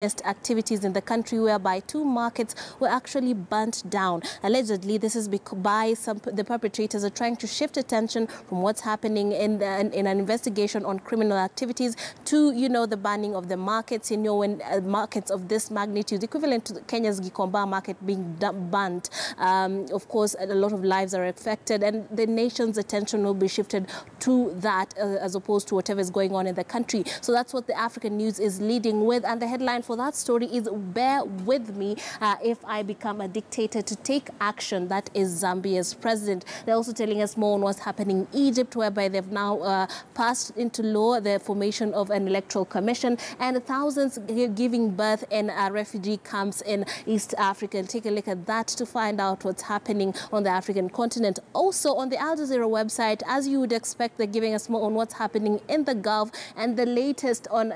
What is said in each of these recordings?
activities in the country, whereby 2 markets were actually burnt down. Allegedly, this is by the perpetrators are trying to shift attention from what's happening in an investigation on criminal activities to, the banning of the markets. When markets of this magnitude, equivalent to Kenya's Gikomba market, being burnt, of course, a lot of lives are affected, and the nation's attention will be shifted to that as opposed to whatever is going on in the country. So that's what the African News is leading with, and the headline for that story is "Bear with me if I become a dictator to take action." That is Zambia's president. They're also telling us more on what's happening in Egypt, whereby they've now passed into law the formation of an electoral commission, and thousands giving birth in refugee camps in East Africa. And take a look at that to find out what's happening on the African continent. Also on the Al Jazeera website, as you would expect, they're giving us more on what's happening in the Gulf and the latest on,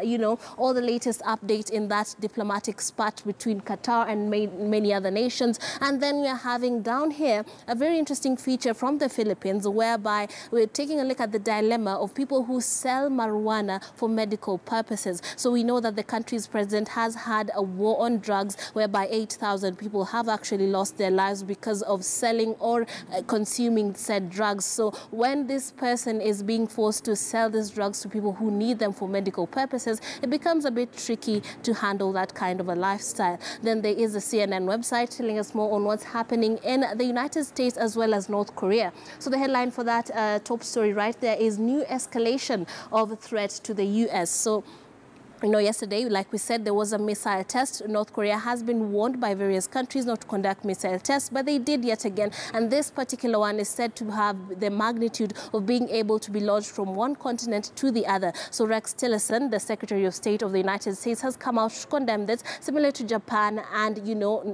all the latest updates in that diplomatic spat between Qatar and many other nations. And then we are having down here a very interesting feature from the Philippines, whereby we're taking a look at the dilemma of people who sell marijuana for medical purposes. So we know that the country's president has had a war on drugs, whereby 8,000 people have actually lost their lives because of selling or consuming said drugs. So when this person is being forced to sell these drugs to people who need them for medical purposes, it becomes a bit tricky to handle that kind of a lifestyle. Then there is a CNN website telling us more on what's happening in the United States as well as North Korea. So the headline for that top story right there is "New Escalation of Threat to the U.S." So yesterday, like we said, there was a missile test. North Korea has been warned by various countries not to conduct missile tests, but they did yet again. And this particular one is said to have the magnitude of being able to be launched from one continent to the other. So Rex Tillerson, the Secretary of State of the United States, has come out to condemn this, similar to Japan and,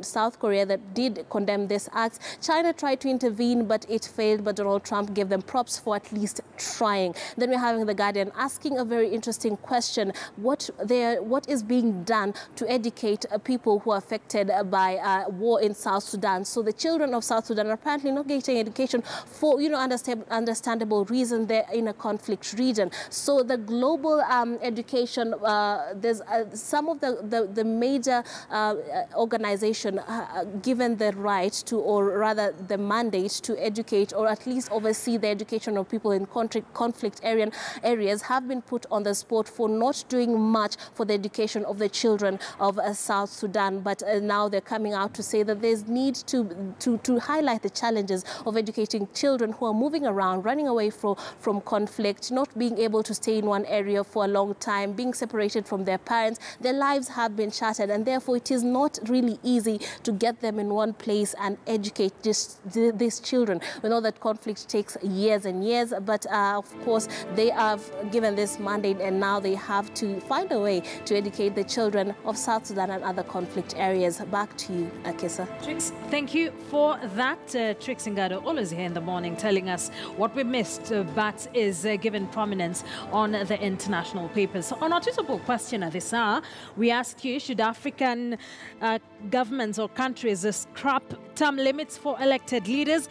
South Korea that did condemn this act. China tried to intervene, but it failed. But Donald Trump gave them props for at least trying. Then we're having The Guardian asking a very interesting question. What is being done to educate people who are affected by war in South Sudan? So the children of South Sudan are apparently not getting education for, understandable reason. They're in a conflict region. So the global education, there's some of the major organization given the right to, or rather the mandate to educate or at least oversee the education of people in conflict areas have been put on the spot for not doing much for the education of the children of South Sudan. But now they're coming out to say that there's need to highlight the challenges of educating children who are moving around, running away from conflict, not being able to stay in one area for a long time, being separated from their parents. Their lives have been shattered, and therefore it is not really easy to get them in one place and educate these children. We know that conflict takes years and years, but of course they have given this mandate, and now they have to find a way to educate the children of South Sudan and other conflict areas. Back to you, Akisa. Trix, thank you for that. Trix Ngado, always here in the morning, telling us what we missed, but is given prominence on the international papers. So on our Twitter question at this hour, we ask you, should African governments or countries scrap term limits for elected leaders?